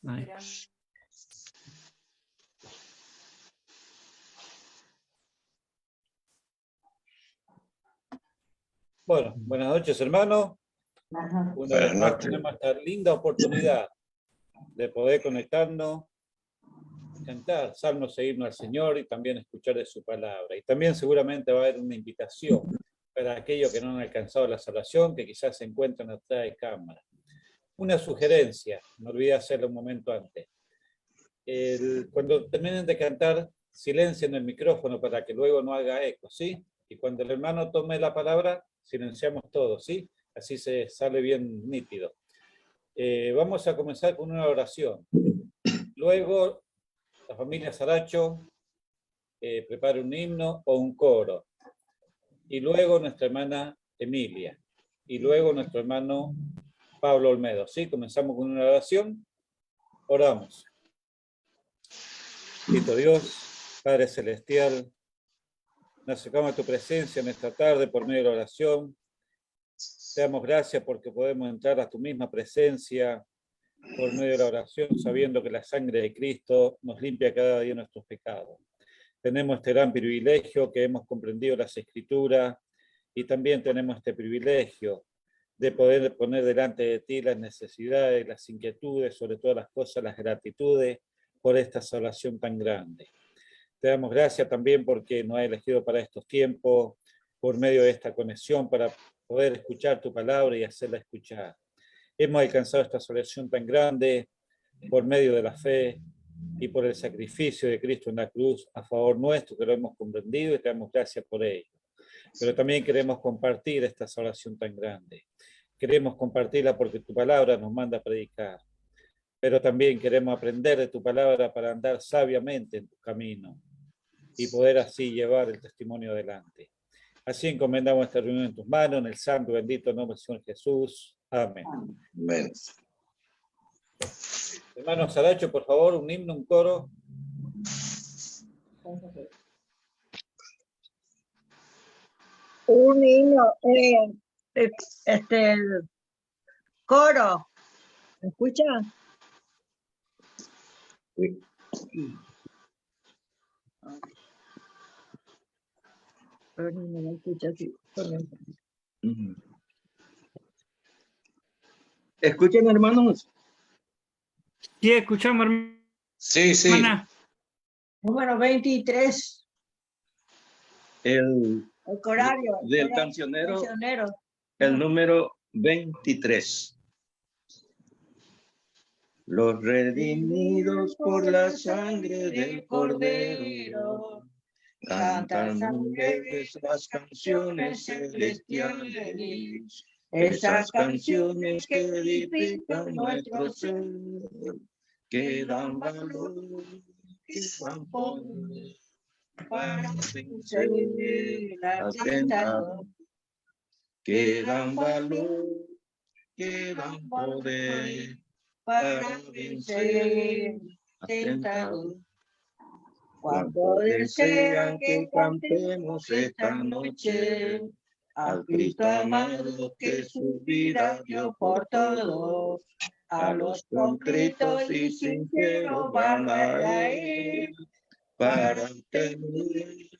Ahí. Bueno, buenas noches, hermanos. Una vez más tenemos esta linda oportunidad de poder conectarnos, cantar salmos e himnos al Señor y también escuchar de su palabra. Y también seguramente va a haber una invitación para aquellos que no han alcanzado la salvación, que quizás se encuentran atrás de cámara. Una sugerencia, me olvidé hacerlo un momento antes. Cuando terminen de cantar, silencien el micrófono para que luego no haga eco, ¿sí? Y cuando el hermano tome la palabra, silenciamos todos, ¿sí? Así se sale bien nítido. Vamos a comenzar con una oración. Luego, la familia Saracho prepara un himno o un coro. Y luego nuestra hermana Emilia. Y luego nuestro hermano Pablo Olmedo, ¿sí? Comenzamos con una oración. Oramos. Bendito Dios, Padre Celestial, nos acercamos a tu presencia en esta tarde por medio de la oración. Te damos gracias porque podemos entrar a tu misma presencia por medio de la oración, sabiendo que la sangre de Cristo nos limpia cada día nuestros pecados. Tenemos este gran privilegio que hemos comprendido las Escrituras y también tenemos este privilegio de poder poner delante de ti las necesidades, las inquietudes, sobre todas las cosas, las gratitudes por esta salvación tan grande. Te damos gracias también porque nos has elegido para estos tiempos, por medio de esta conexión, para poder escuchar tu palabra y hacerla escuchar. Hemos alcanzado esta salvación tan grande por medio de la fe y por el sacrificio de Cristo en la cruz a favor nuestro, que lo hemos comprendido y te damos gracias por ello. Pero también queremos compartir esta salvación tan grande. Queremos compartirla porque tu palabra nos manda a predicar. Pero también queremos aprender de tu palabra para andar sabiamente en tu camino y poder así llevar el testimonio adelante. Así encomendamos esta reunión en tus manos, en el santo y bendito nombre del Señor Jesús. Amén. Amén. Hermano Saracho, por favor, un himno, un coro. Un himno, coro. ¿Me escucha? Sí. Pero no me escucha así. ¿Escuchan, hermanos? Sí, escuchamos, hermana. Sí, sí. Número 23. El Corario. del cancionero, el número 23. Los redimidos por la sangre del Cordero cantan alegres las canciones celestiales, esas canciones que edifican nuestro ser, que dan valor, que dan poder para vencer la tentación, que dan valor, que dan poder para vencer la tentación. Cuando desean que cantemos esta noche al Cristo amado que su vida dio por todos, a los contritos y sinceros van a Él para tener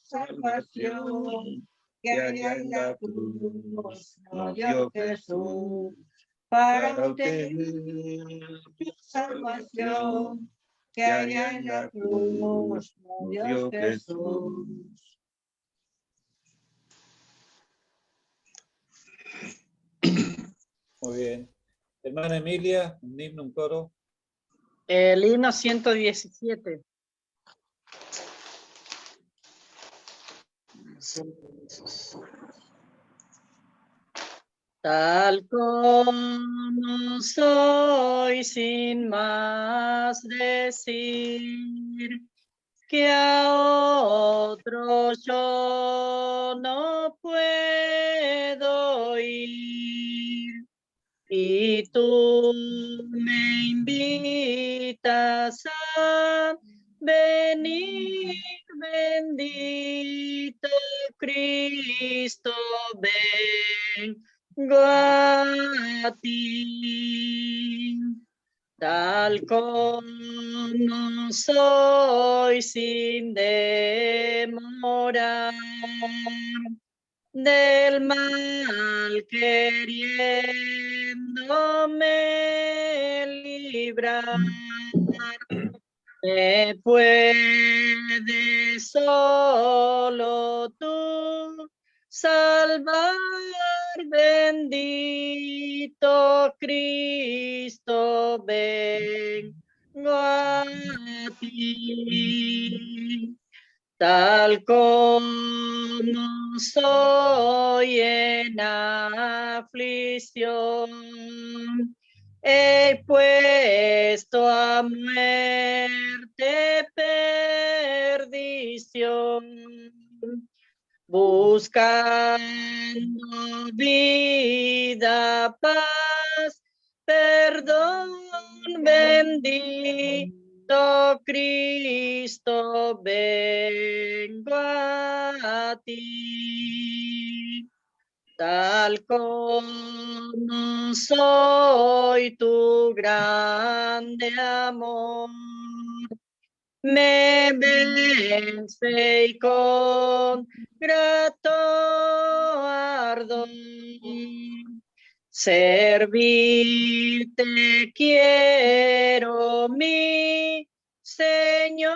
salvación que allá en la cruz nos dio Jesús, para obtener salvación que allá en la cruz nos dio Jesús. Muy bien. Hermana Emilia, un himno, un coro. El himno 117. Tal como soy, sin más decir, que a otros yo no puedo ir, y tú me invitas a venir, bendito Cristo, vengo a ti. tal como soy sin demorar, del mal queriéndome librar. Me puedes solo tú salvar, bendito Cristo, vengo a ti. Tal como soy en aflicción, he puesto a muerte perdición, buscando vida, paz, perdón, bendito Cristo, vengo a ti. Tal como soy, tu grande amor me vence y con grato ardor servirte quiero, mi Señor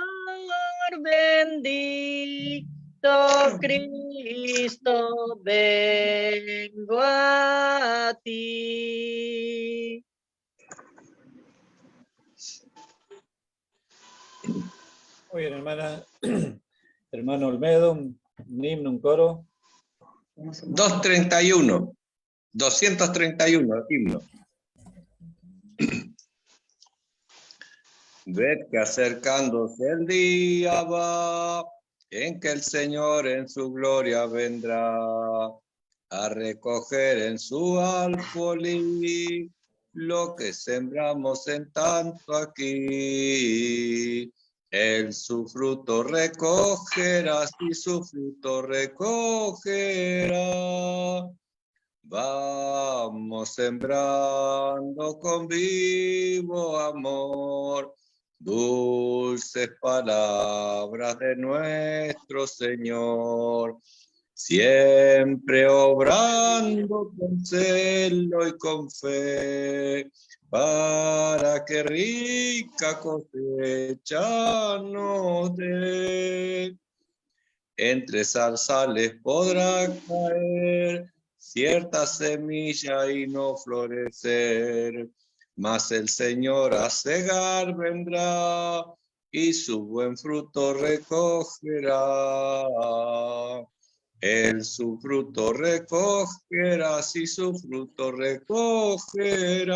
bendito Cristo, vengo a ti. Muy bien, hermana. Hermano Olmedo, un himno, un coro. 231, himno. Ved que acercándose el día va, en que el Señor en su gloria vendrá a recoger en su alfolí lo que sembramos en tanto aquí. Él su fruto recogerá, si su fruto recogerá. Vamos sembrando con vivo amor dulces palabras de nuestro Señor, siempre obrando con celo y con fe, para que rica cosecha nos dé. Entre zarzales podrá caer cierta semilla y no florecer, mas el Señor a cegar vendrá y su buen fruto recogerá. Él su fruto recogerá, si su fruto recogerá.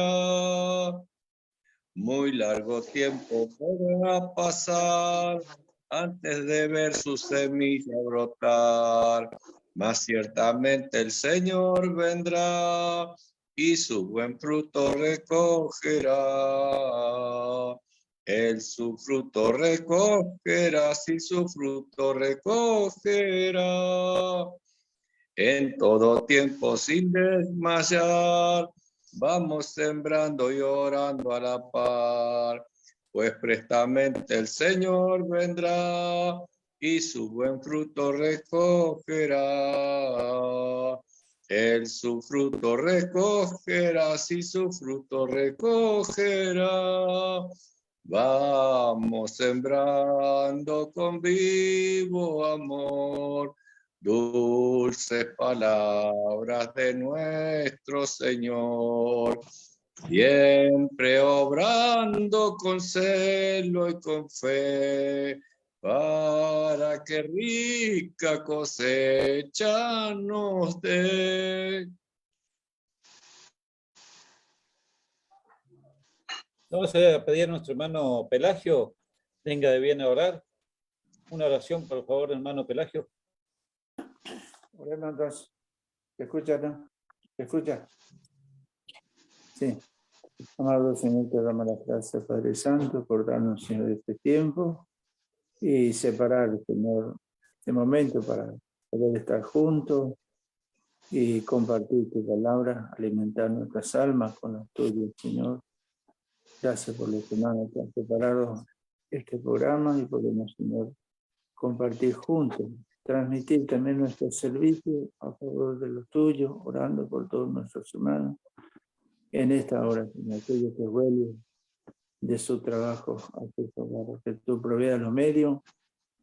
Muy largo tiempo podrá pasar antes de ver su semilla brotar, mas ciertamente el Señor vendrá y su buen fruto recogerá. Él su fruto recogerá, si su fruto recogerá. En todo tiempo sin desmayar, vamos sembrando y orando a la par, pues prestamente el Señor vendrá y su buen fruto recogerá. Él su fruto recogerá, si su fruto recogerá. Vamos sembrando con vivo amor dulces palabras de nuestro Señor, siempre obrando con celo y con fe, para que rica cosecha nos dé. Vamos a pedir a nuestro hermano Pelagio, venga de bien a orar. Una oración, por favor, hermano Pelagio. Oremos entonces. ¿Se escucha, no? ¿Se escucha? Sí. Amado Señor, te damos las gracias, Padre Santo, por darnos, Señor, este tiempo y separar, Señor, este momento para poder estar juntos y compartir tu palabra, alimentar nuestras almas con las tuyas, Señor. Gracias por los hermanos que han preparado este programa y podemos, Señor, compartir juntos, transmitir también nuestro servicio a favor de los tuyos, orando por todos nuestros hermanos en esta hora, Señor, aquellos que vuelven de su trabajo a sus hogares, que tú proveas los medios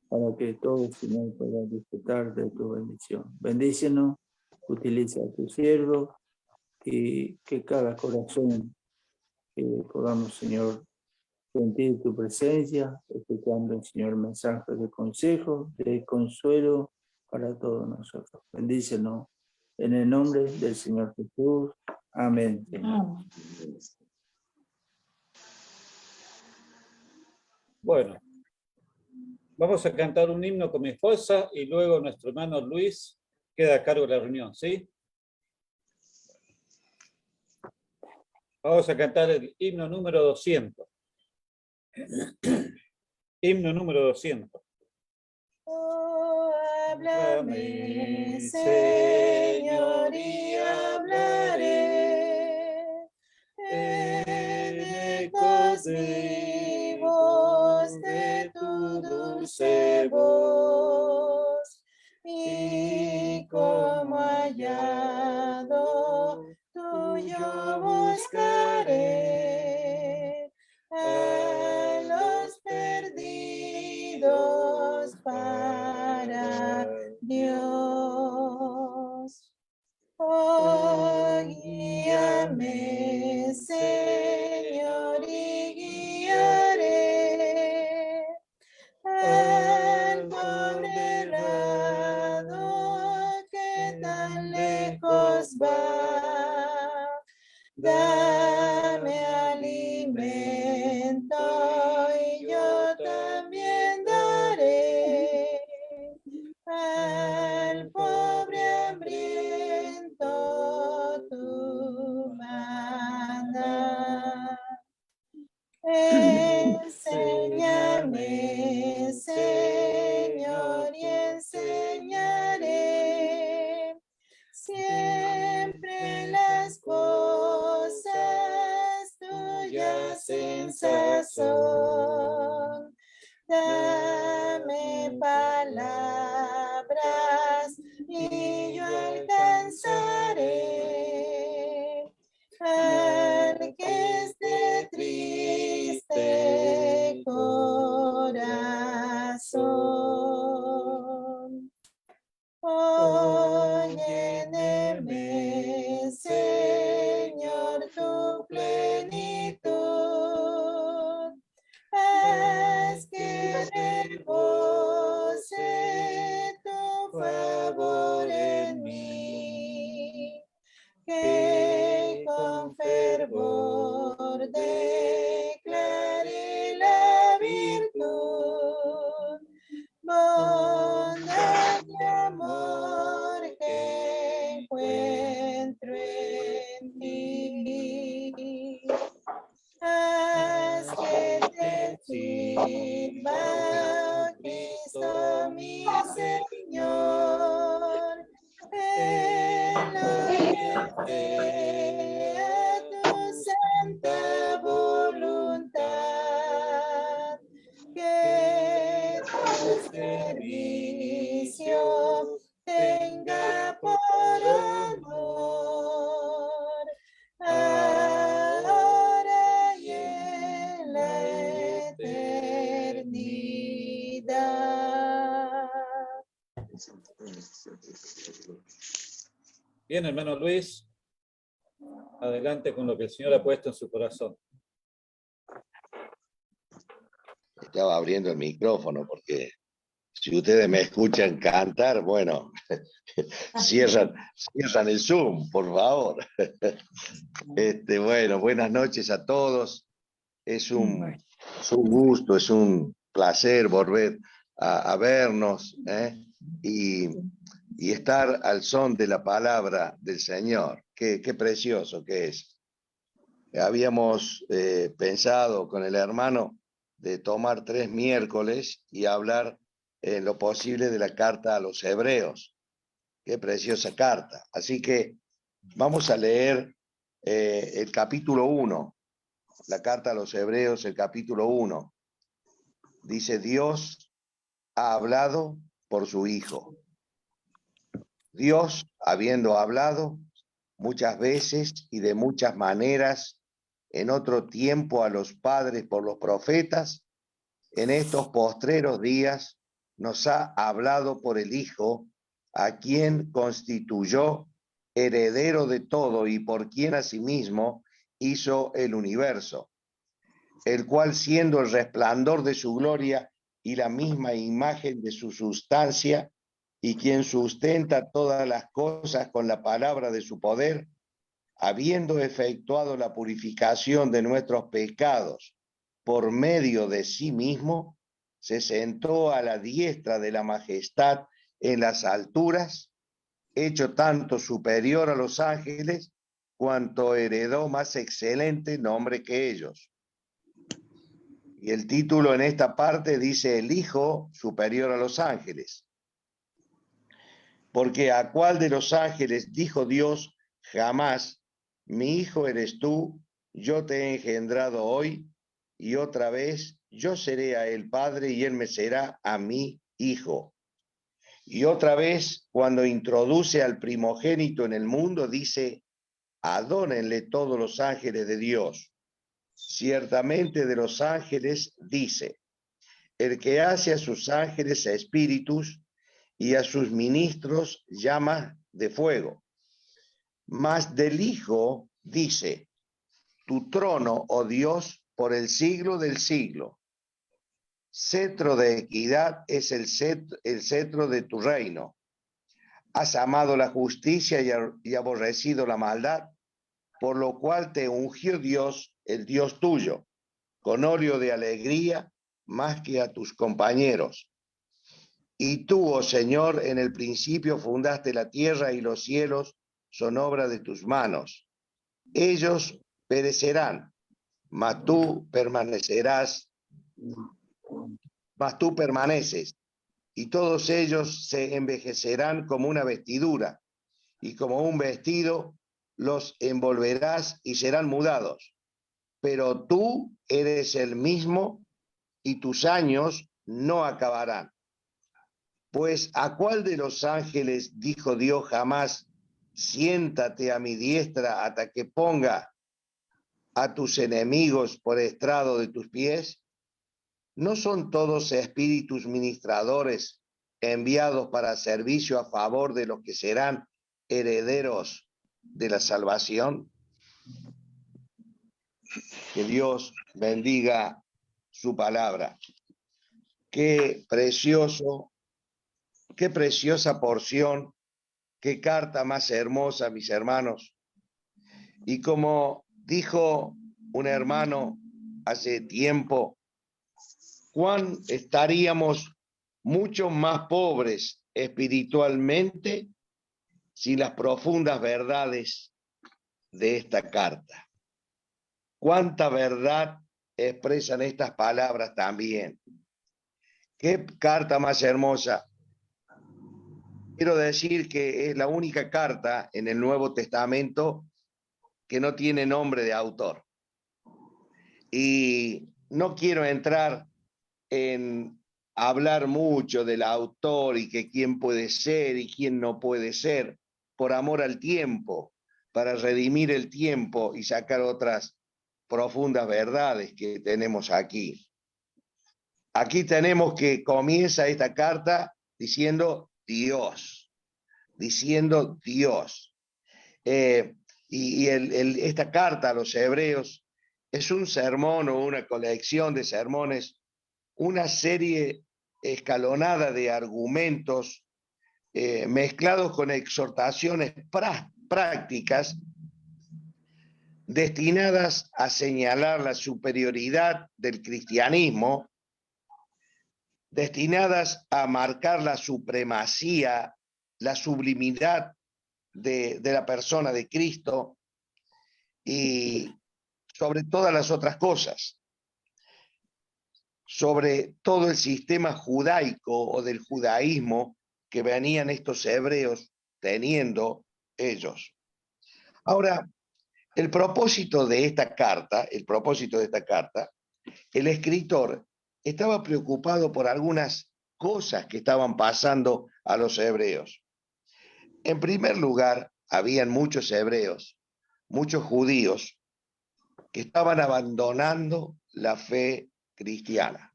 para que todos, Señor, puedan disfrutar de tu bendición. Bendícenos, utiliza a tu siervo y que cada corazón podamos, Señor, sentir tu presencia, escuchando, Señor, mensajes de consejo, de consuelo para todos nosotros. Bendícenos en el nombre del Señor Jesús. Amén. Bueno, vamos a cantar un himno con mi esposa y luego nuestro hermano Luis queda a cargo de la reunión, ¿sí? Vamos a cantar el himno número 200. Himno número 200. Oh, háblame, Señor, y hablaré en ecos vivos de tu dulce voz, y como hallado tuyo buscaré a los perdidos para Dios. Oh, guíame, Señor, y guiaré al pobre lado que tan lejos va. Dame alimento y yo también daré al pobre hambriento tu manda. Enséñame, Señor, y enseñaré siempre las cosas tuyas en sazón. Dame palabras y yo alcanzaré al que esté triste corazón. Óyeme, Señor, tu plenitud. Haz que rebose tu favor en mí, que con fervor declare la virtud, bondad y amor que encuentro en ti. Haz que te sirva, Cristo mi Señor, en lo que sea tu santa voluntad, que tu servicio tenga por honor ahora y en la eternidad. Bien, hermano Luis, adelante con lo que el Señor ha puesto en su corazón. Estaba abriendo el micrófono porque si ustedes me escuchan cantar, bueno, cierran el Zoom, por favor. Bueno, buenas noches a todos. Es un gusto, es un placer volver a vernos y estar al son de la palabra del Señor. Qué precioso que es. Habíamos pensado con el hermano de tomar 3 miércoles y hablar en lo posible de la carta a los hebreos. Qué preciosa carta. Así que vamos a leer el capítulo 1 la carta a los Hebreos, el capítulo 1. Dice, Dios ha hablado por su Hijo. Dios, habiendo hablado muchas veces y de muchas maneras en otro tiempo a los padres por los profetas, en estos postreros días nos ha hablado por el Hijo, a quien constituyó heredero de todo y por quien asimismo hizo el universo, el cual siendo el resplandor de su gloria y la misma imagen de su sustancia, y quien sustenta todas las cosas con la palabra de su poder, habiendo efectuado la purificación de nuestros pecados por medio de sí mismo, se sentó a la diestra de la majestad en las alturas, hecho tanto superior a los ángeles, cuanto heredó más excelente nombre que ellos. Y el título en esta parte dice el Hijo superior a los ángeles. Porque a cuál de los ángeles dijo Dios jamás, mi hijo eres tú, yo te he engendrado hoy, y otra vez yo seré a él padre y él me será a mí hijo. Y otra vez, cuando introduce al primogénito en el mundo, dice, adónenle todos los ángeles de Dios. Ciertamente de los ángeles dice, el que hace a sus ángeles espíritus, y a sus ministros llama de fuego. Mas del Hijo dice, tu trono, oh Dios, por el siglo del siglo. Cetro de equidad es el cetro de tu reino. Has amado la justicia y aborrecido la maldad, por lo cual te ungió Dios, el Dios tuyo, con óleo de alegría más que a tus compañeros. Y tú, oh Señor, en el principio fundaste la tierra y los cielos son obra de tus manos. Ellos perecerán, mas tú permanecerás, mas tú permaneces, y todos ellos se envejecerán como una vestidura, y como un vestido los envolverás y serán mudados. Pero tú eres el mismo y tus años no acabarán. Pues ¿a cuál de los ángeles dijo Dios jamás, siéntate a mi diestra hasta que ponga a tus enemigos por estrado de tus pies? ¿No son todos espíritus ministradores enviados para servicio a favor de los que serán herederos de la salvación? Que Dios bendiga su palabra. Qué precioso, qué preciosa porción, qué carta más hermosa, mis hermanos. Y como dijo un hermano hace tiempo, ¿cuán estaríamos mucho más pobres espiritualmente sin las profundas verdades de esta carta? ¿Cuánta verdad expresan estas palabras también? ¿Qué carta más hermosa? Quiero decir que es la única carta en el Nuevo Testamento que no tiene nombre de autor. Y no quiero entrar en hablar mucho del autor y que quién puede ser y quién no puede ser, por amor al tiempo, para redimir el tiempo y sacar otras profundas verdades que tenemos aquí. Aquí tenemos que comienza esta carta diciendo Dios, diciendo Dios. Esta carta a los hebreos es un sermón o una colección de sermones, una serie escalonada de argumentos mezclados con exhortaciones prácticas destinadas a señalar la superioridad del cristianismo, destinadas a marcar la supremacía, la sublimidad de la persona de Cristo y sobre todas las otras cosas, sobre todo el sistema judaico o del judaísmo que venían estos hebreos teniendo ellos. Ahora, el propósito de esta carta, el escritor estaba preocupado por algunas cosas que estaban pasando a los hebreos. En primer lugar, habían muchos hebreos, muchos judíos, que estaban abandonando la fe cristiana.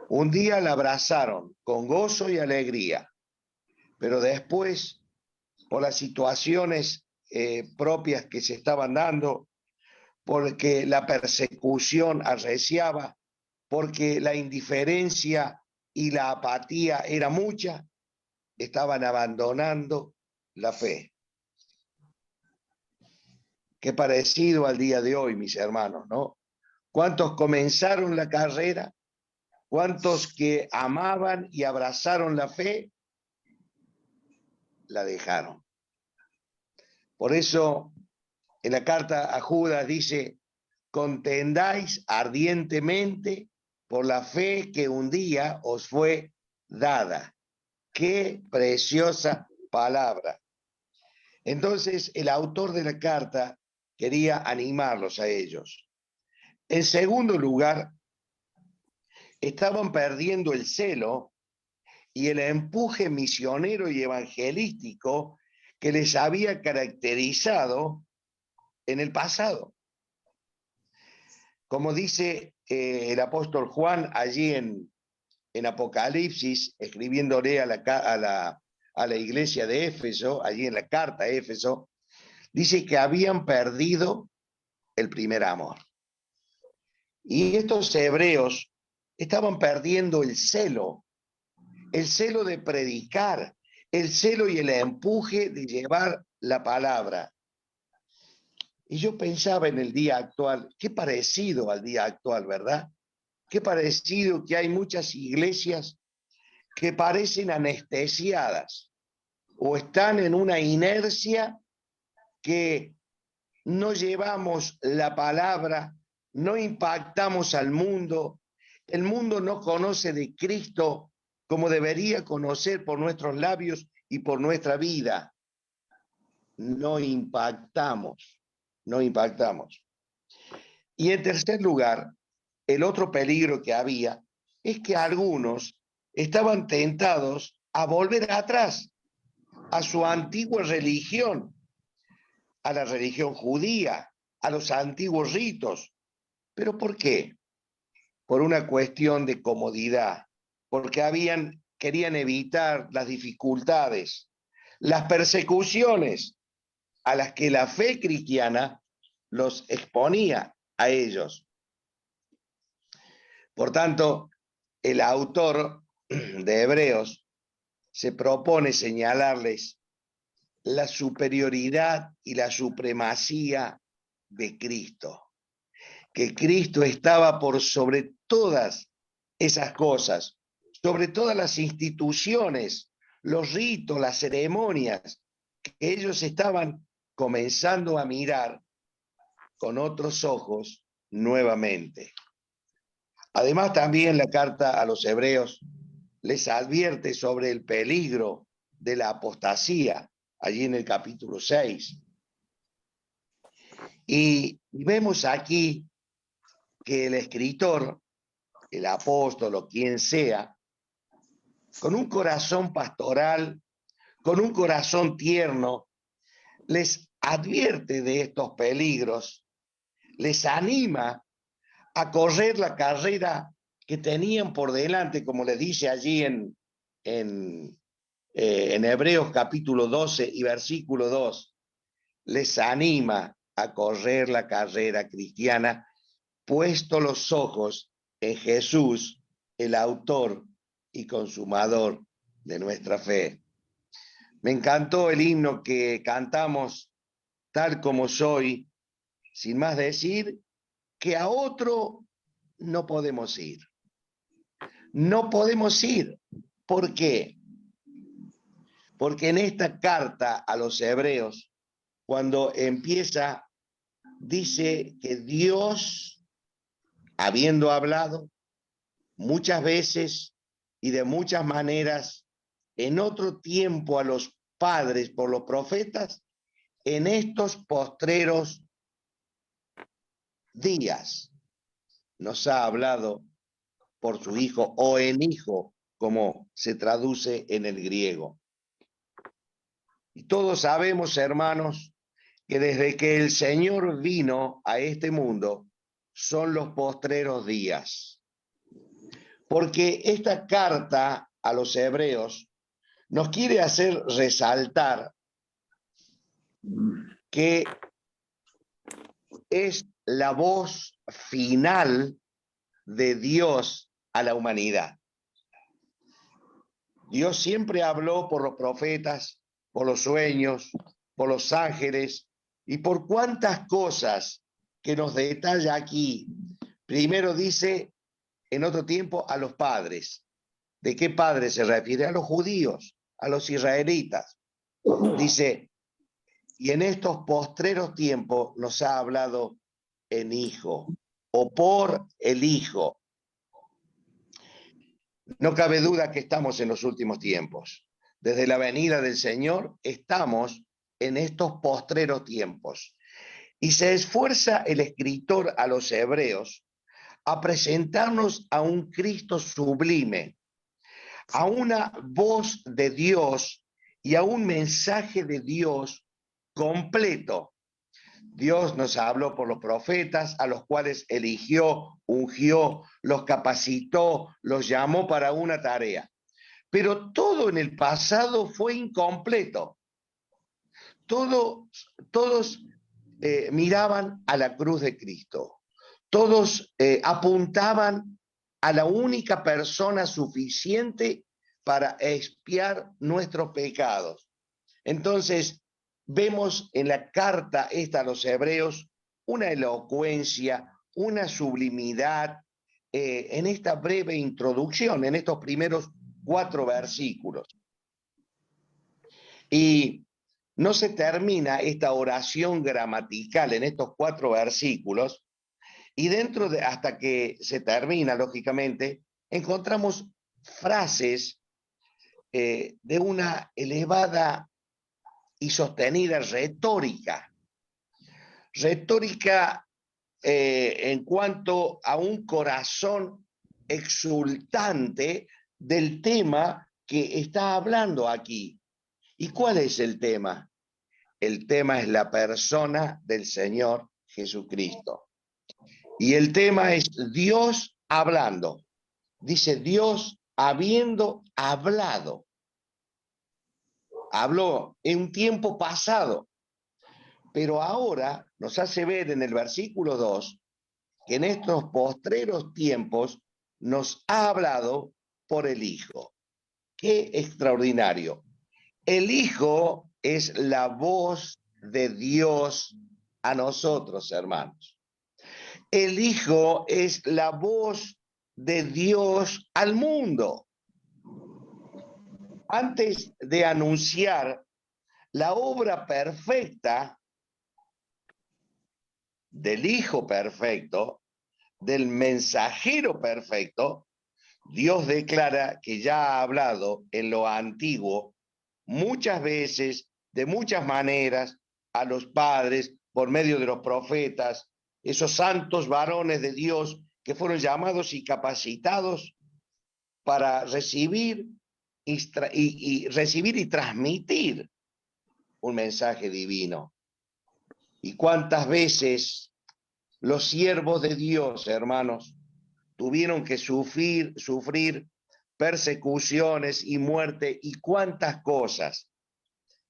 Un día la abrazaron con gozo y alegría, pero después, por las situaciones propias que se estaban dando, porque la persecución arreciaba, porque la indiferencia y la apatía era mucha, estaban abandonando la fe. Qué parecido al día de hoy, mis hermanos, ¿no? ¿Cuántos comenzaron la carrera? ¿Cuántos que amaban y abrazaron la fe? La dejaron. Por eso, en la carta a Judas dice, contendáis ardientemente por la fe que un día os fue dada. Qué preciosa palabra. Entonces, el autor de la carta quería animarlos a ellos. En segundo lugar, estaban perdiendo el celo y el empuje misionero y evangelístico que les había caracterizado en el pasado. Como dice el apóstol Juan allí en Apocalipsis, escribiéndole a la iglesia de Éfeso, allí en la carta a Éfeso, dice que habían perdido el primer amor. Y estos hebreos estaban perdiendo el celo de predicar, el celo y el empuje de llevar la palabra. Y yo pensaba en el día actual, qué parecido al día actual, ¿verdad? Qué parecido que hay muchas iglesias que parecen anestesiadas o están en una inercia que no llevamos la palabra, no impactamos al mundo, el mundo no conoce de Cristo como debería conocer por nuestros labios y por nuestra vida. No impactamos. Y en tercer lugar, el otro peligro que había es que algunos estaban tentados a volver atrás a su antigua religión, a la religión judía, a los antiguos ritos. ¿Pero por qué? Por una cuestión de comodidad, porque querían evitar las dificultades, las persecuciones a las que la fe cristiana los exponía a ellos. Por tanto, el autor de Hebreos se propone señalarles la superioridad y la supremacía de Cristo, que Cristo estaba por sobre todas esas cosas, sobre todas las instituciones, los ritos, las ceremonias, que ellos estaban comenzando a mirar con otros ojos nuevamente. Además, también la carta a los hebreos les advierte sobre el peligro de la apostasía, allí en el capítulo 6. Y vemos aquí que el escritor, el apóstol o quien sea, con un corazón pastoral, con un corazón tierno, les advierte de estos peligros, les anima a correr la carrera que tenían por delante, como le dice allí en Hebreos capítulo 12 y versículo 2, les anima a correr la carrera cristiana, puesto los ojos en Jesús, el autor y consumador de nuestra fe. Me encantó el himno que cantamos, tal como soy, sin más decir que a otro no podemos ir. No podemos ir. ¿Por qué? Porque en esta carta a los hebreos, cuando empieza, dice que Dios, habiendo hablado muchas veces y de muchas maneras, en otro tiempo a los padres por los profetas, en estos postreros días nos ha hablado por su Hijo, o en Hijo, como se traduce en el griego. Y todos sabemos, hermanos, que desde que el Señor vino a este mundo, son los postreros días. Porque esta carta a los hebreos nos quiere hacer resaltar que es la voz final de Dios a la humanidad. Dios siempre habló por los profetas, por los sueños, por los ángeles y por cuántas cosas que nos detalla aquí. Primero dice, en otro tiempo, a los padres. ¿De qué padres se refiere? A los judíos, a los israelitas. Dice, y en estos postreros tiempos nos ha hablado en Hijo, o por el Hijo. No cabe duda que estamos en los últimos tiempos. Desde la venida del Señor estamos en estos postreros tiempos. Y se esfuerza el escritor a los hebreos a presentarnos a un Cristo sublime, a una voz de Dios y a un mensaje de Dios completo. Dios nos habló por los profetas, a los cuales eligió, ungió, los capacitó, los llamó para una tarea. Pero todo en el pasado fue incompleto. Todos miraban a la cruz de Cristo. Todos apuntaban a la única persona suficiente para expiar nuestros pecados. Entonces, vemos en la carta esta a los hebreos una elocuencia, una sublimidad en esta breve introducción, en estos primeros 4 versículos. Y no se termina esta oración gramatical en estos 4 versículos, y hasta que se termina, lógicamente, encontramos frases de una elevada y sostenida retórica. Retórica en cuanto a un corazón exultante del tema que está hablando aquí. ¿Y cuál es el tema? El tema es la persona del Señor Jesucristo. Y el tema es Dios hablando. Dice Dios habiendo hablado. Habló en un tiempo pasado, pero ahora nos hace ver en el versículo 2 que en estos postreros tiempos nos ha hablado por el Hijo. ¡Qué extraordinario! El Hijo es la voz de Dios a nosotros, hermanos. El Hijo es la voz de Dios al mundo. Antes de anunciar la obra perfecta del Hijo perfecto, del mensajero perfecto, Dios declara que ya ha hablado en lo antiguo muchas veces, de muchas maneras, a los padres, por medio de los profetas, esos santos varones de Dios que fueron llamados y capacitados para recibir y transmitir un mensaje divino. Y cuántas veces los siervos de Dios, hermanos, tuvieron que sufrir persecuciones y muerte y cuántas cosas.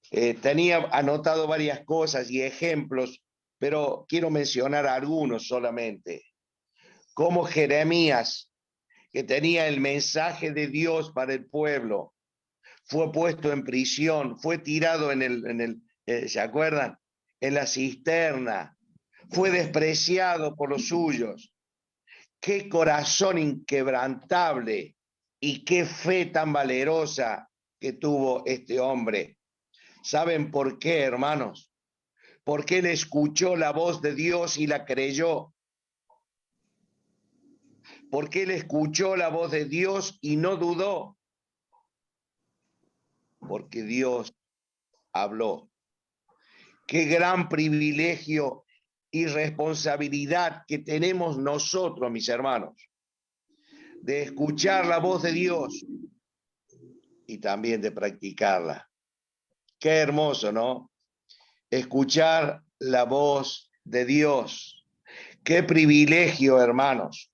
Tenía anotado varias cosas y ejemplos, pero quiero mencionar algunos solamente. Como Jeremías, que tenía el mensaje de Dios para el pueblo, fue puesto en prisión, fue tirado ¿se acuerdan? En la cisterna, fue despreciado por los suyos. Qué corazón inquebrantable y qué fe tan valerosa que tuvo este hombre. ¿Saben por qué, hermanos? Porque él escuchó la voz de Dios y la creyó. Porque él escuchó la voz de Dios y no dudó. Porque Dios habló. Qué gran privilegio y responsabilidad que tenemos nosotros, mis hermanos, de escuchar la voz de Dios y también de practicarla. Qué hermoso, ¿no? Escuchar la voz de Dios. Qué privilegio, hermanos.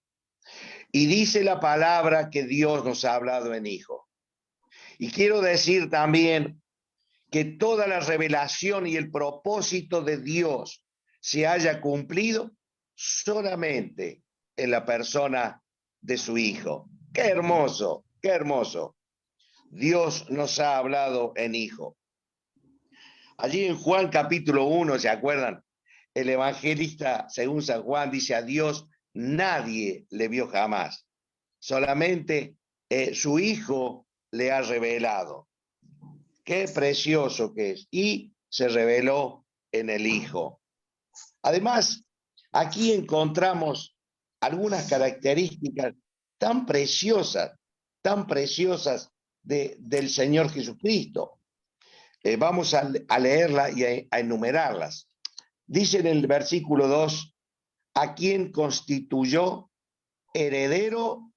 Y dice la palabra que Dios nos ha hablado en Hijo. Y quiero decir también que toda la revelación y el propósito de Dios se haya cumplido solamente en la persona de su Hijo. ¡Qué hermoso! ¡Qué hermoso! Dios nos ha hablado en Hijo. Allí en Juan capítulo 1, ¿se acuerdan? El evangelista, según San Juan, dice: a Dios nadie le vio jamás. Solamente su Hijo le ha revelado. Qué precioso que es. Y se reveló en el Hijo. Además, aquí encontramos algunas características tan preciosas del Señor Jesucristo. Vamos a leerla y a enumerarlas. Dice en el versículo 2, a quien constituyó heredero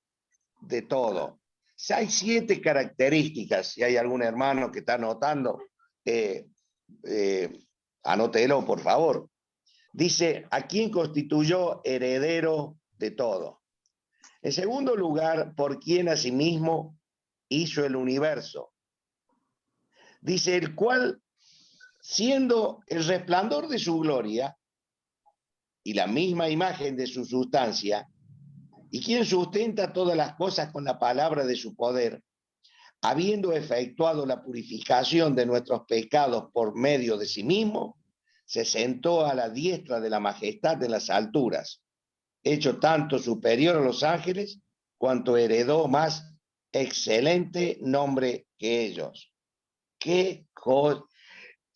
de todo. Si hay 7 características, si hay algún hermano que está anotando, anótelo, por favor. Dice, a quien constituyó heredero de todo. En segundo lugar, por quien asimismo hizo el universo. Dice, el cual, siendo el resplandor de su gloria y la misma imagen de su sustancia, y quien sustenta todas las cosas con la palabra de su poder, habiendo efectuado la purificación de nuestros pecados por medio de sí mismo, se sentó a la diestra de la majestad de las alturas, hecho tanto superior a los ángeles, cuanto heredó más excelente nombre que ellos.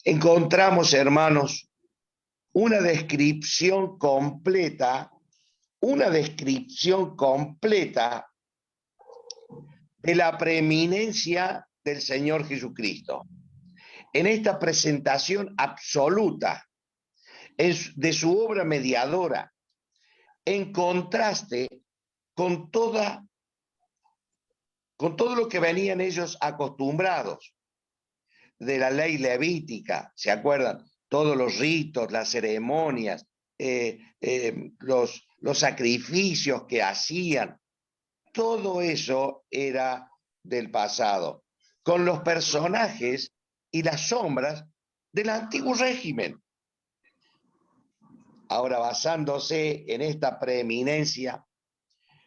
Encontramos, hermanos, una descripción completa de la preeminencia del Señor Jesucristo. En esta presentación absoluta de su obra mediadora, en contraste con todo lo que venían ellos acostumbrados de la ley levítica, ¿se acuerdan? Todos los ritos, las ceremonias, los sacrificios que hacían, todo eso era del pasado, con los personajes y las sombras del antiguo régimen. Ahora, basándose en esta preeminencia,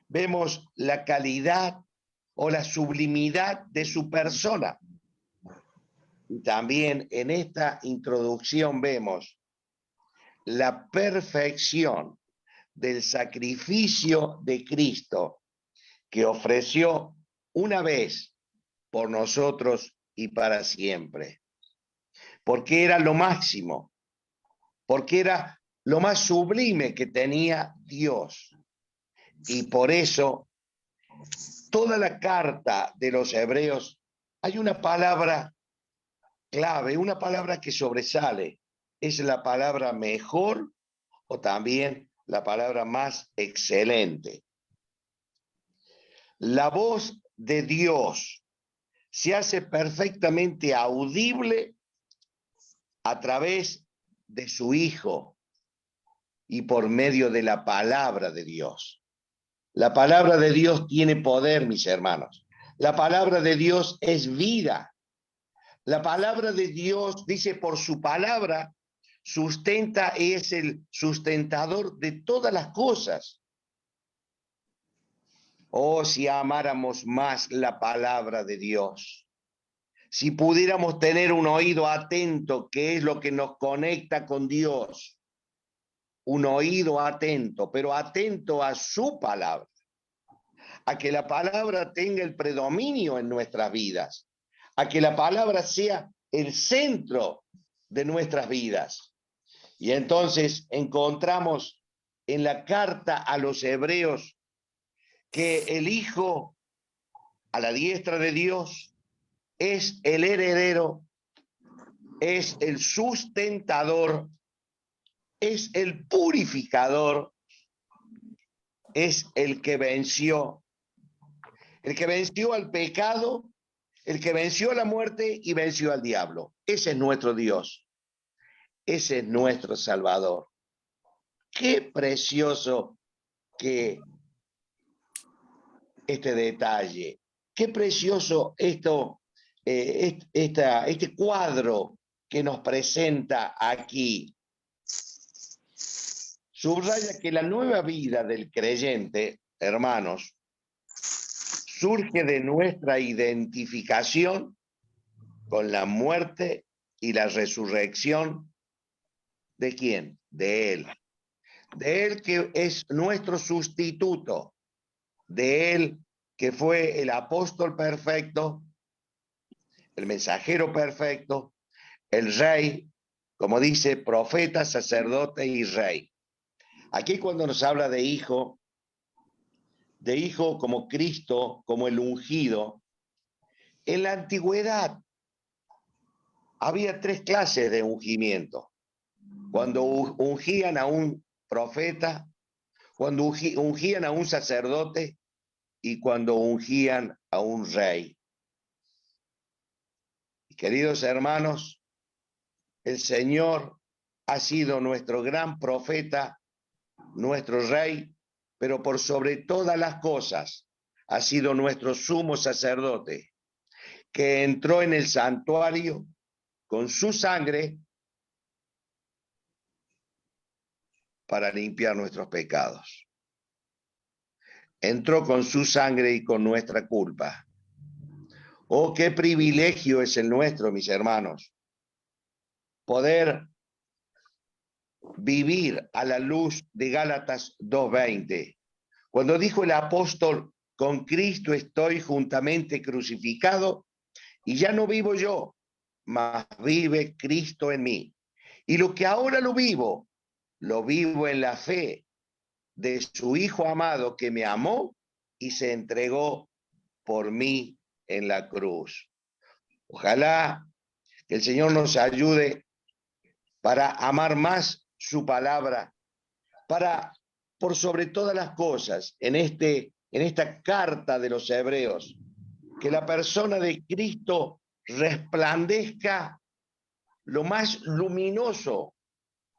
vemos la calidad o la sublimidad de su persona. Y también en esta introducción vemos la perfección del sacrificio de Cristo que ofreció una vez por nosotros y para siempre. Porque era lo máximo, porque era lo más sublime que tenía Dios. Y por eso, toda la carta de los Hebreos, hay una palabra clave, una palabra que sobresale, es la palabra mejor o también la palabra más excelente. La voz de Dios se hace perfectamente audible a través de su Hijo y por medio de la palabra de Dios. La palabra de Dios tiene poder, mis hermanos. La palabra de Dios es vida. La palabra de Dios dice, por su palabra sustenta, es el sustentador de todas las cosas. Oh, si amáramos más la palabra de Dios, si pudiéramos tener un oído atento, que es lo que nos conecta con Dios, un oído atento, pero atento a su palabra, a que la palabra tenga el predominio en nuestras vidas, a que la palabra sea el centro de nuestras vidas. Y entonces encontramos en la carta a los Hebreos que el Hijo a la diestra de Dios es el heredero, es el sustentador es el purificador, es el que venció al pecado, el que venció a la muerte y venció al diablo. Ese es nuestro Dios, ese es nuestro Salvador. Qué precioso que este detalle, qué precioso esto, este cuadro que nos presenta aquí. Subraya que la nueva vida del creyente, hermanos, surge de nuestra identificación con la muerte y la resurrección. ¿De quién? De Él. De Él que es nuestro sustituto. De Él que fue el apóstol perfecto, el mensajero perfecto, el rey, como dice, profeta, sacerdote y rey. Aquí cuando nos habla de hijo como Cristo, como el ungido, en la antigüedad había 3 clases de ungimiento. Cuando ungían a un profeta, cuando ungían a un sacerdote y cuando ungían a un rey. Queridos hermanos, el Señor ha sido nuestro gran profeta, nuestro rey, pero por sobre todas las cosas ha sido nuestro sumo sacerdote, que entró en el santuario con su sangre para limpiar nuestros pecados. Entró con su sangre y con nuestra culpa. Oh, qué privilegio es el nuestro, mis hermanos, poder vivir a la luz de Gálatas 2:20. Cuando dijo el apóstol, con Cristo estoy juntamente crucificado, y ya no vivo yo, mas vive Cristo en mí. Y lo que ahora lo vivo en la fe de su Hijo amado que me amó y se entregó por mí en la cruz. Ojalá que el Señor nos ayude para amar más su palabra, para, por sobre todas las cosas, en esta carta de los Hebreos, que la persona de Cristo resplandezca lo más luminoso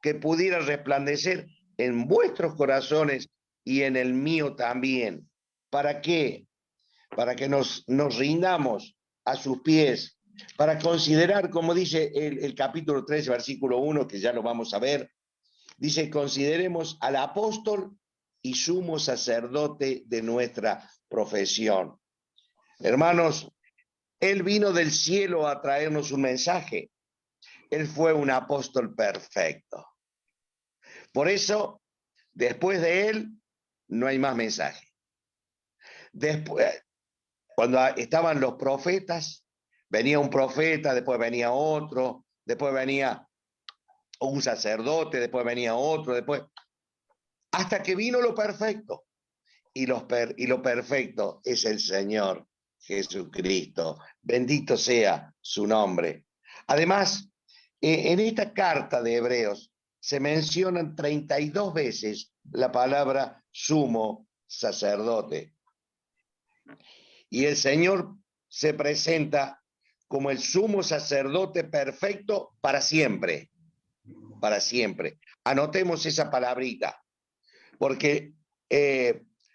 que pudiera resplandecer en vuestros corazones y en el mío también. ¿Para qué? Para que nos rindamos a sus pies, para considerar, como dice el capítulo 3, versículo 1, que ya lo vamos a ver, dice, consideremos al apóstol y sumo sacerdote de nuestra profesión. Hermanos, él vino del cielo a traernos un mensaje. Él fue un apóstol perfecto. Por eso, después de él, no hay más mensaje. Después, cuando estaban los profetas, venía un profeta, después venía otro, después venía un sacerdote, después venía otro, después, hasta que vino lo perfecto. Y lo perfecto es el Señor Jesucristo. Bendito sea su nombre. Además, en esta carta de Hebreos se mencionan 32 veces la palabra sumo sacerdote. Y el Señor se presenta como el sumo sacerdote perfecto para siempre. Para siempre. Anotemos esa palabrita, porque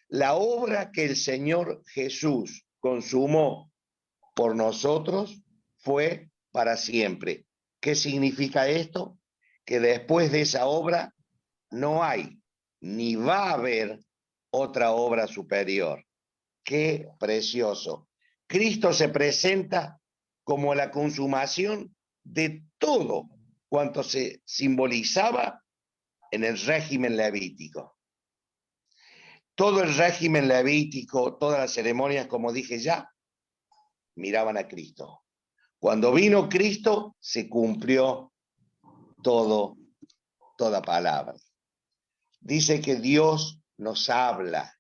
la obra que el Señor Jesús consumó por nosotros fue para siempre. ¿Qué significa esto? Que después de esa obra no hay ni va a haber otra obra superior. ¡Qué precioso! Cristo se presenta como la consumación de todo cuanto se simbolizaba en el régimen levítico. Todo el régimen levítico, todas las ceremonias, como dije ya, miraban a Cristo. Cuando vino Cristo, se cumplió toda palabra. Dice que Dios nos habla,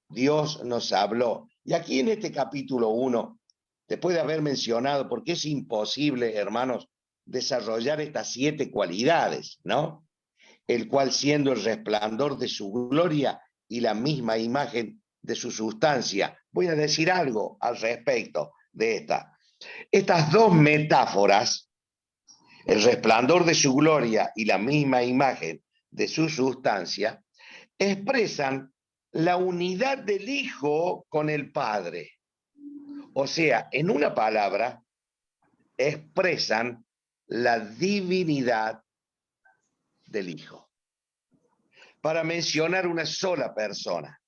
Dios nos habló. Y aquí en este capítulo 1, después de haber mencionado, porque es imposible, hermanos, desarrollar estas 7 cualidades, ¿no? el cual siendo el resplandor de su gloria y la misma imagen de su sustancia. Voy a decir algo al respecto de estas dos metáforas, el resplandor de su gloria y la misma imagen de su sustancia, expresan la unidad del Hijo con el Padre. O sea, en una palabra, expresan la divinidad del Hijo. Para mencionar una sola persona,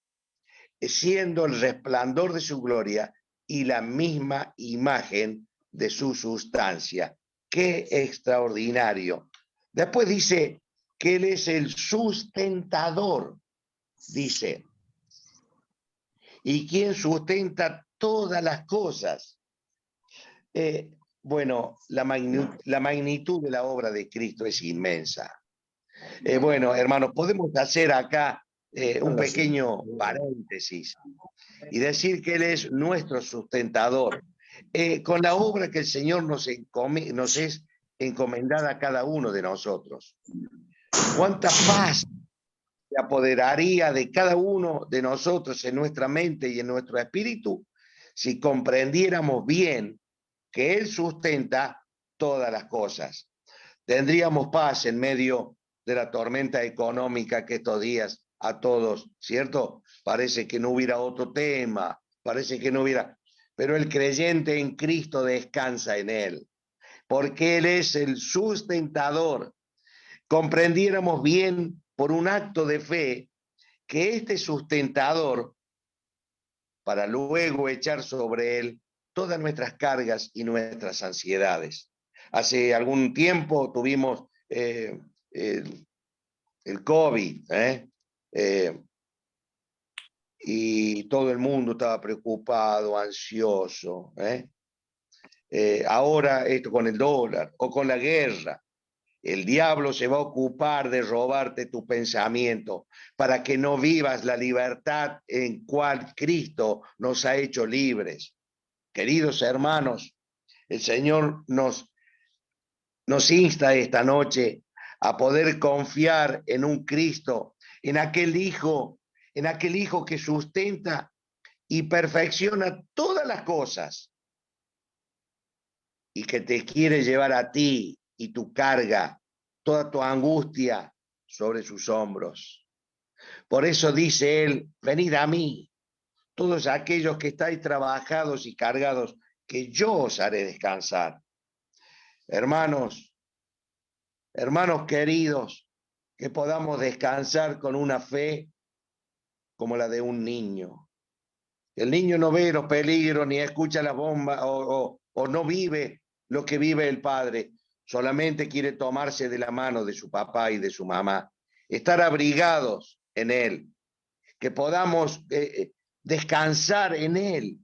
siendo el resplandor de su gloria y la misma imagen de su sustancia. ¡Qué extraordinario! Después dice que Él es el sustentador, dice, y quien sustenta todas las cosas. Bueno, la magnitud de la obra de Cristo es inmensa. Bueno, hermanos, podemos hacer acá un pequeño paréntesis y decir que Él es nuestro sustentador. Con la obra que el Señor nos es encomendada a cada uno de nosotros. ¿Cuánta paz se apoderaría de cada uno de nosotros en nuestra mente y en nuestro espíritu si comprendiéramos bien que Él sustenta todas las cosas? Tendríamos paz en medio de la tormenta económica que estos días a todos, ¿cierto? Parece que no hubiera otro tema, parece que no hubiera... Pero el creyente en Cristo descansa en Él, porque Él es el sustentador. Comprendiéramos bien por un acto de fe que este sustentador, para luego echar sobre Él todas nuestras cargas y nuestras ansiedades. Hace algún tiempo tuvimos el COVID, y todo el mundo estaba preocupado, ansioso. Ahora esto con el dólar o con la guerra, el diablo se va a ocupar de robarte tu pensamiento para que no vivas la libertad en cual Cristo nos ha hecho libres. Queridos hermanos, el Señor nos insta esta noche a poder confiar en un Cristo, en aquel Hijo que sustenta y perfecciona todas las cosas y que te quiere llevar a ti y tu carga, toda tu angustia sobre sus hombros. Por eso dice Él, venid a mí, todos aquellos que estáis trabajados y cargados, que yo os haré descansar. Hermanos queridos, que podamos descansar con una fe como la de un niño. El niño no ve los peligros, ni escucha las bombas, o no vive lo que vive el padre. Solamente quiere tomarse de la mano de su papá y de su mamá. Estar abrigados en Él. Que podamos descansar en Él.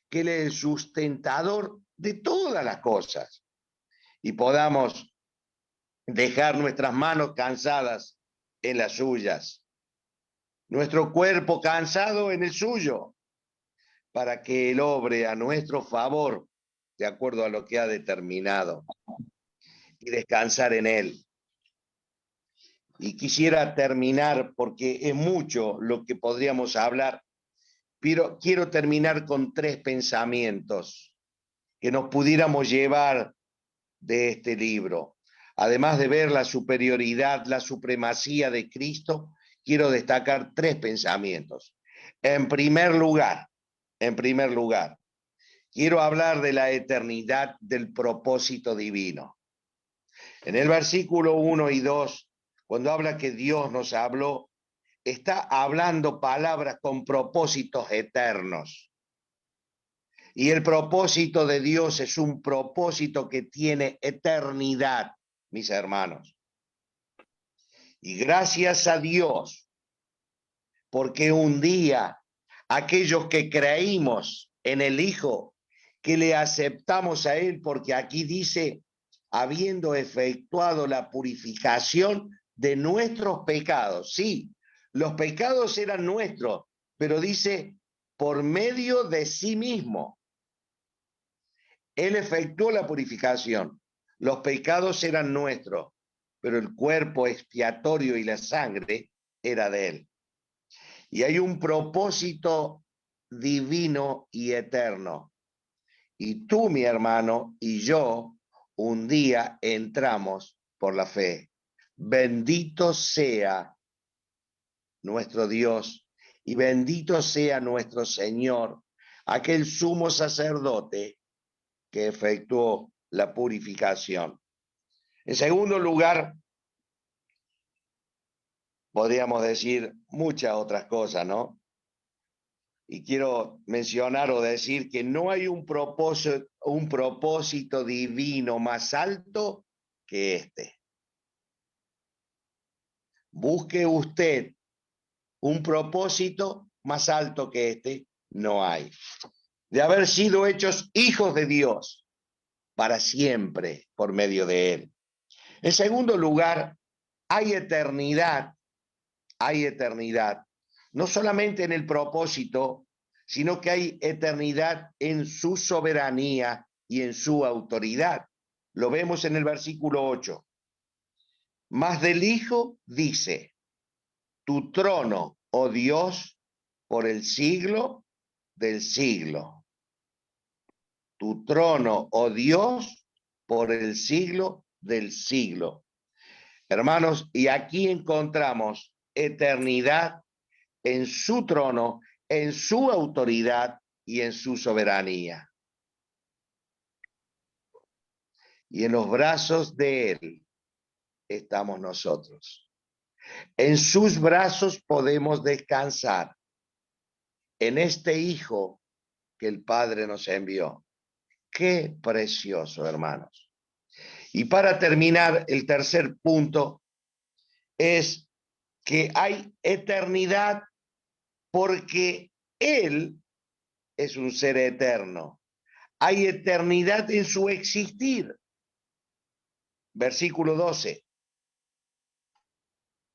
Que Él es el sustentador de todas las cosas. Y podamos dejar nuestras manos cansadas en las suyas. Nuestro cuerpo cansado en el suyo. Para que Él obre a nuestro favor, de acuerdo a lo que ha determinado, y descansar en Él. Y quisiera terminar, porque es mucho lo que podríamos hablar, pero quiero terminar con 3 pensamientos que nos pudiéramos llevar de este libro. Además de ver la superioridad, la supremacía de Cristo, quiero destacar 3 pensamientos. En primer lugar, quiero hablar de la eternidad del propósito divino. En el versículo 1 y 2, cuando habla que Dios nos habló, está hablando palabras con propósitos eternos. Y el propósito de Dios es un propósito que tiene eternidad, mis hermanos. Y gracias a Dios, porque un día aquellos que creímos en el Hijo, que le aceptamos a Él, porque aquí dice, habiendo efectuado la purificación de nuestros pecados. Sí, los pecados eran nuestros, pero dice, por medio de sí mismo. Él efectuó la purificación. Los pecados eran nuestros, pero el cuerpo expiatorio y la sangre era de él. Y hay un propósito divino y eterno. Y tú, mi hermano, y yo, un día entramos por la fe. Bendito sea nuestro Dios y bendito sea nuestro Señor, aquel sumo sacerdote que efectuó la purificación. En segundo lugar, podríamos decir muchas otras cosas, ¿no? Y quiero mencionar o decir que no hay un propósito divino más alto que este. Busque usted un propósito más alto que este, no hay. De haber sido hechos hijos de Dios para siempre por medio de él. En segundo lugar, hay eternidad, no solamente en el propósito, sino que hay eternidad en su soberanía y en su autoridad. Lo vemos en el versículo 8. Mas del Hijo dice, tu trono, oh Dios, por el siglo del siglo. Tu trono, oh Dios, por el siglo del siglo. Hermanos, y aquí encontramos eternidad en su trono, en su autoridad y en su soberanía. Y en los brazos de él estamos nosotros. En sus brazos podemos descansar, en este Hijo que el Padre nos envió. Qué precioso, hermanos. Y para terminar, el tercer punto es que hay eternidad porque Él es un ser eterno. Hay eternidad en su existir. Versículo 12.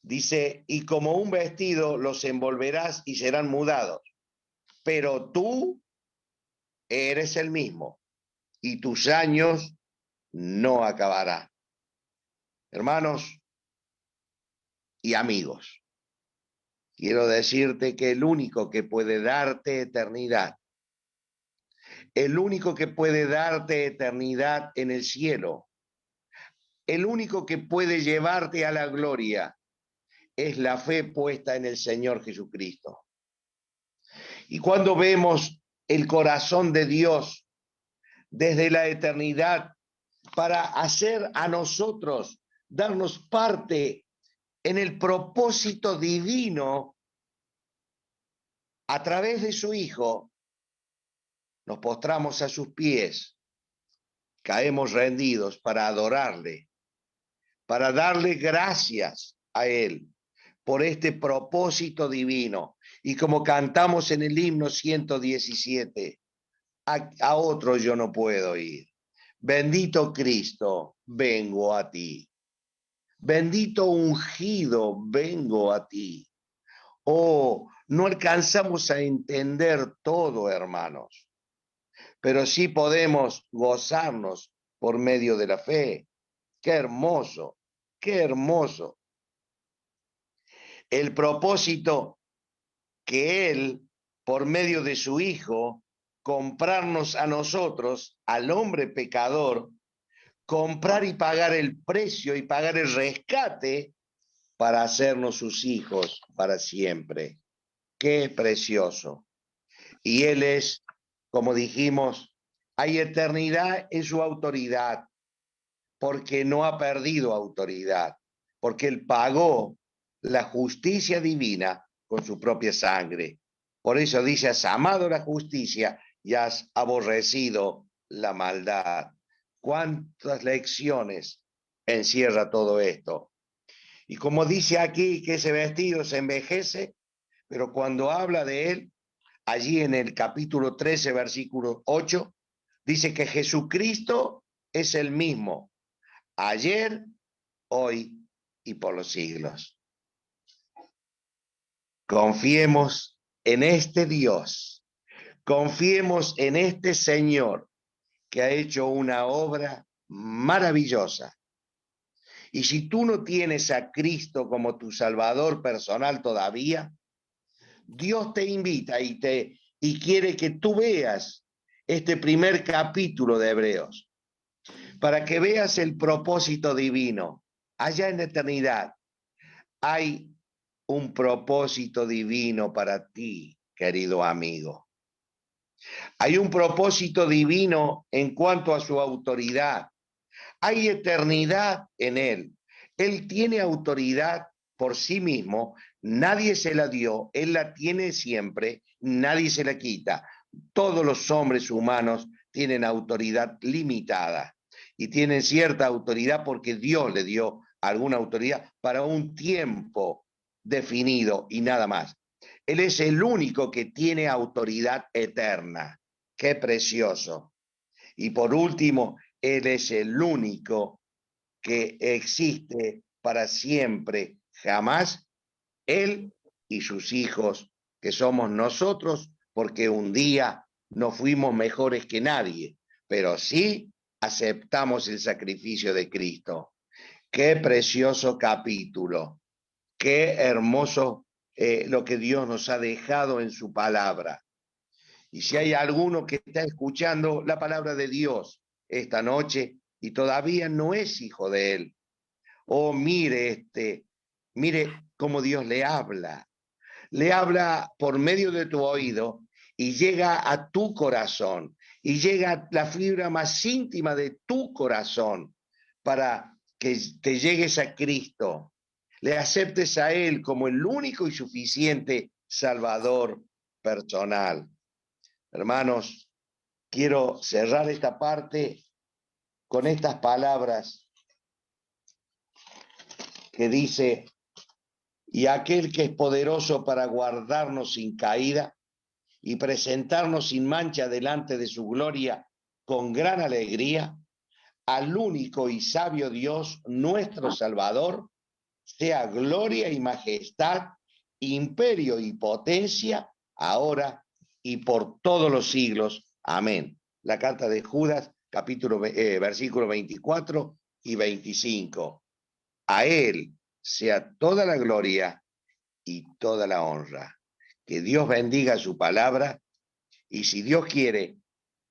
Dice, y como un vestido los envolverás y serán mudados, pero tú eres el mismo y tus años no acabarán. Hermanos y amigos, quiero decirte que el único que puede darte eternidad, el único que puede darte eternidad en el cielo, el único que puede llevarte a la gloria, es la fe puesta en el Señor Jesucristo. Y cuando vemos el corazón de Dios desde la eternidad para hacer a nosotros, darnos parte en el propósito divino a través de su Hijo, nos postramos a sus pies, caemos rendidos para adorarle, para darle gracias a Él por este propósito divino. Y como cantamos en el himno 117, a otro yo no puedo ir. Bendito Cristo, vengo a ti. Bendito ungido, vengo a ti. Oh, no alcanzamos a entender todo, hermanos, pero sí podemos gozarnos por medio de la fe. Qué hermoso, qué hermoso. El propósito que Él, por medio de su Hijo, comprarnos a nosotros, al hombre pecador, comprar y pagar el precio y pagar el rescate para hacernos sus hijos para siempre. Qué precioso. Y Él es, como dijimos, hay eternidad en su autoridad, porque no ha perdido autoridad, porque Él pagó la justicia divina con su propia sangre. Por eso dice, has amado la justicia y has aborrecido la maldad. ¿Cuántas lecciones encierra todo esto? Y como dice aquí que ese vestido se envejece, pero cuando habla de él, allí en el capítulo 13, versículo 8, dice que Jesucristo es el mismo, ayer, hoy y por los siglos. Confiemos en este Dios, confiemos en este Señor que ha hecho una obra maravillosa. Y si tú no tienes a Cristo como tu Salvador personal todavía, Dios te invita y quiere que tú veas este primer capítulo de Hebreos, para que veas el propósito divino. Allá en la eternidad hay un propósito divino para ti, querido amigo. Hay un propósito divino en cuanto a su autoridad. Hay eternidad en él. Él tiene autoridad por sí mismo, nadie se la dio, él la tiene siempre, nadie se la quita. Todos los hombres humanos tienen autoridad limitada y tienen cierta autoridad porque Dios le dio alguna autoridad para un tiempo definido y nada más. Él es el único que tiene autoridad eterna. ¡Qué precioso! Y por último, Él es el único que existe para siempre, jamás, Él y sus hijos, que somos nosotros, porque un día no fuimos mejores que nadie, pero sí aceptamos el sacrificio de Cristo. Qué precioso capítulo, qué hermoso lo que Dios nos ha dejado en su palabra. Y si hay alguno que está escuchando la palabra de Dios esta noche y todavía no es hijo de Él, oh, mire cómo Dios le habla por medio de tu oído y llega a tu corazón y llega a la fibra más íntima de tu corazón para que te llegues a Cristo, le aceptes a Él como el único y suficiente Salvador personal. Hermanos, quiero cerrar esta parte con estas palabras que dice: y aquel que es poderoso para guardarnos sin caída y presentarnos sin mancha delante de su gloria con gran alegría, al único y sabio Dios, nuestro Salvador, sea gloria y majestad, imperio y potencia, ahora y por todos los siglos. Amén. La carta de Judas, versículo 24 y 25. A Él sea toda la gloria y toda la honra. Que Dios bendiga su palabra y si Dios quiere,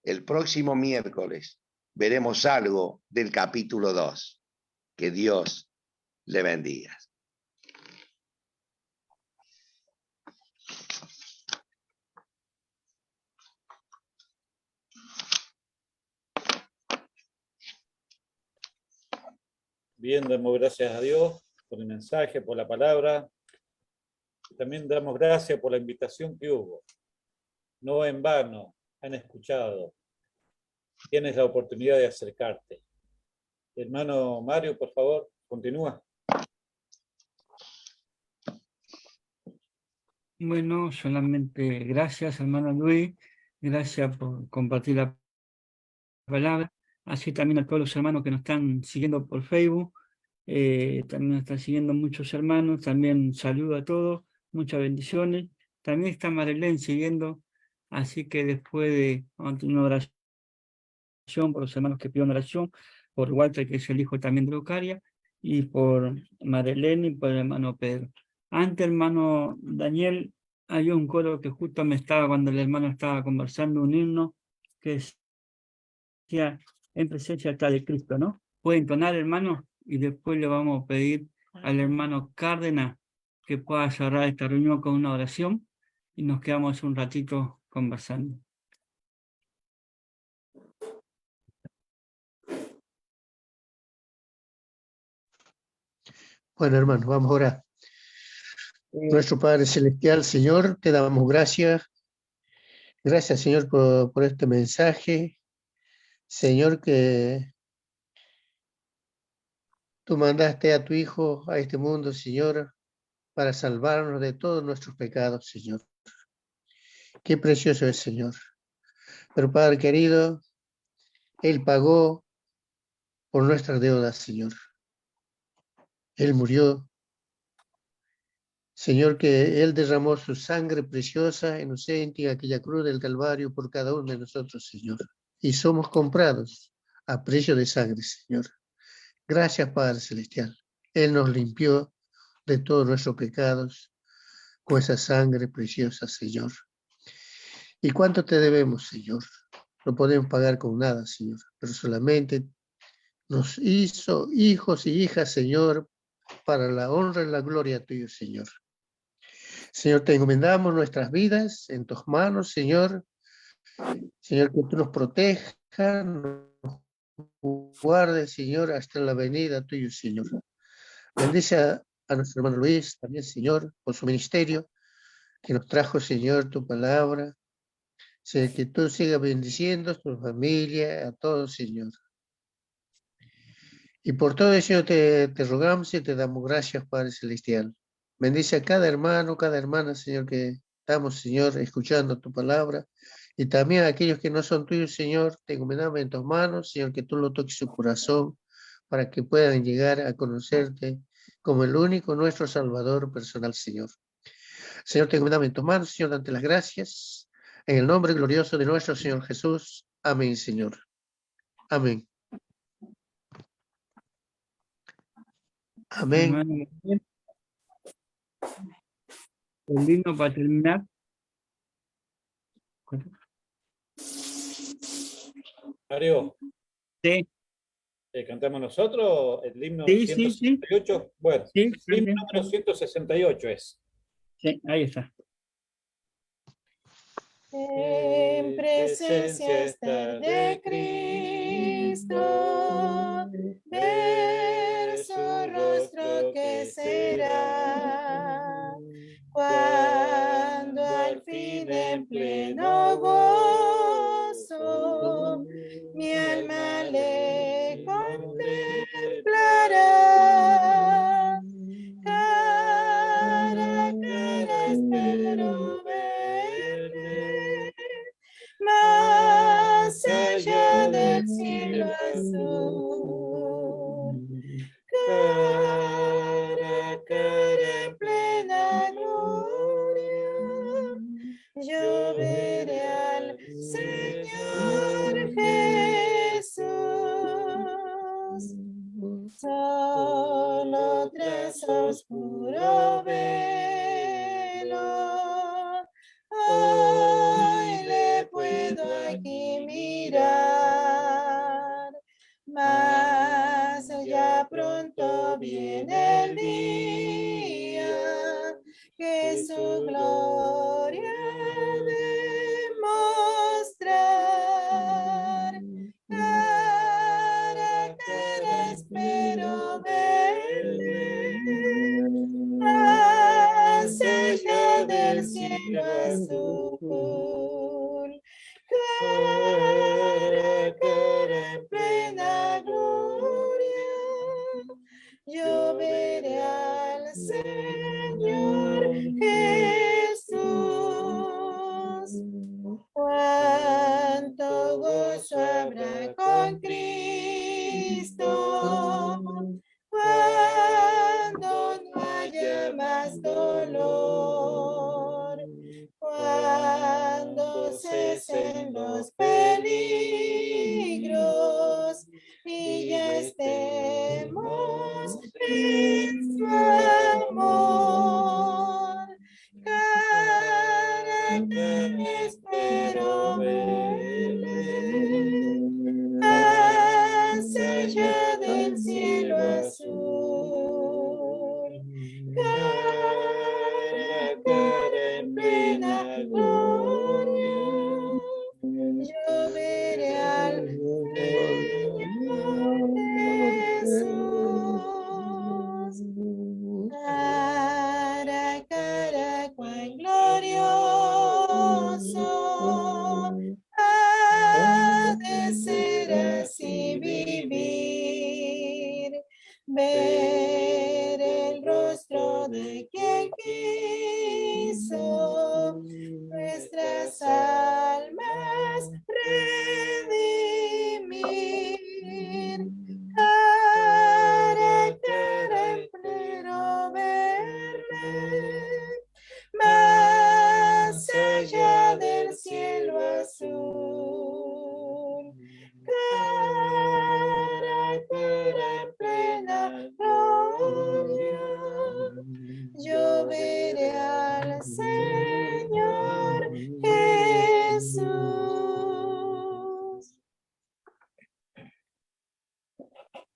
el próximo miércoles veremos algo del capítulo 2. Que Dios le bendiga. Bien, damos gracias a Dios por el mensaje, por la palabra. También damos gracias por la invitación que hubo. No en vano han escuchado. Tienes la oportunidad de acercarte. Hermano Mario, por favor, continúa. Bueno, solamente gracias, hermano Luis. Gracias por compartir la palabra. Así también a todos los hermanos que nos están siguiendo por Facebook. También nos están siguiendo muchos hermanos. También saludo a todos. Muchas bendiciones. También está Marilén siguiendo. Así que después de una oración por los hermanos que pidieron oración, por Walter, que es el hijo también de Eucaria, y por Marilén y por el hermano Pedro. Antes, hermano Daniel, hay un coro que justo me estaba, cuando el hermano estaba conversando, un himno que decía: en presencia está de Cristo, ¿no? Puede entonar, hermano, y después le vamos a pedir al hermano Cárdenas que pueda cerrar esta reunión con una oración y nos quedamos un ratito conversando. Bueno, hermanos, vamos a orar. Nuestro Padre Celestial, Señor, te damos gracias. Gracias, Señor, por este mensaje. Señor, que tú mandaste a tu Hijo a este mundo, Señor, para salvarnos de todos nuestros pecados, Señor. Qué precioso es, Señor. Pero, Padre querido, Él pagó por nuestras deudas, Señor. Él murió. Señor, que Él derramó su sangre preciosa, inocente, en aquella cruz del Calvario por cada uno de nosotros, Señor. Y somos comprados a precio de sangre, Señor. Gracias, Padre Celestial. Él nos limpió de todos nuestros pecados con esa sangre preciosa, Señor. ¿Y cuánto te debemos, Señor? No podemos pagar con nada, Señor, pero solamente nos hizo hijos y hijas, Señor, para la honra y la gloria tuya, Señor. Señor, te encomendamos nuestras vidas en tus manos, Señor. Señor, que tú nos protejas, nos guardes, Señor, hasta la venida tuya, Señor. Bendice a nuestro hermano Luis, también, Señor, por su ministerio, que nos trajo, Señor, tu palabra. Señor, que tú sigas bendiciendo a su familia, a todos, Señor. Y por todo eso, Señor, te rogamos y te damos gracias, Padre Celestial. Bendice a cada hermano, cada hermana, Señor, que estamos, Señor, escuchando tu palabra. Y también a aquellos que no son tuyos, Señor, te encomendamos en tus manos, Señor, que tú lo toques su corazón para que puedan llegar a conocerte como el único nuestro Salvador personal, Señor. Señor, te encomendamos en tus manos, Señor, dante las gracias. En el nombre glorioso de nuestro Señor Jesús. Amén, Señor. Amén. Amén. Hermano, el himno para terminar. Mario, Sí, ¿cantamos nosotros el himno sí, sí, sí. 168? Bueno, Sí, himno también. número 168 es. Sí, ahí está. En presencia estar de Cristo, ver su rostro que será, cuando al fin en pleno gozo mi alma le contemplará. Cara a cara espero verle, más allá del cielo azul. Cara a cara en plena gloria, yo veré al Señor Jesús. Solo tras oscuro velo, hoy le puedo aquí mirar, mas ya pronto viene el día que su gloria demostrar. Cara a cara espero verle, más allá del cielo azul. Cara a cara en plena gloria, yo veré al Señor Jesús. Cuánto gozo habrá con Cristo, cuando no haya más dolor, cuando cesen los peligros y ya estemos en su amor. Cara a cara espero verle, más allá del cielo azul. Cara a cara en plena gloria, yo veré al Señor Jesús. Cara a cara, cuán glorioso,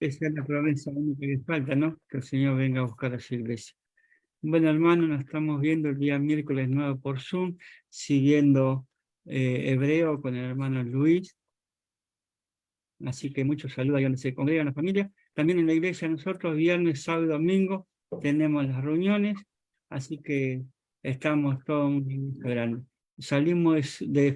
esa es la promesa única que falta, ¿no? Que el Señor venga a buscar a su iglesia. Bueno, hermano, nos estamos viendo el día miércoles 9 por Zoom, siguiendo hebreo con el hermano Luis. Así que muchos saludos ahí donde se congrega la familia. También en la iglesia nosotros, viernes, sábado y domingo, tenemos las reuniones, así que estamos todos muy grande. Salimos de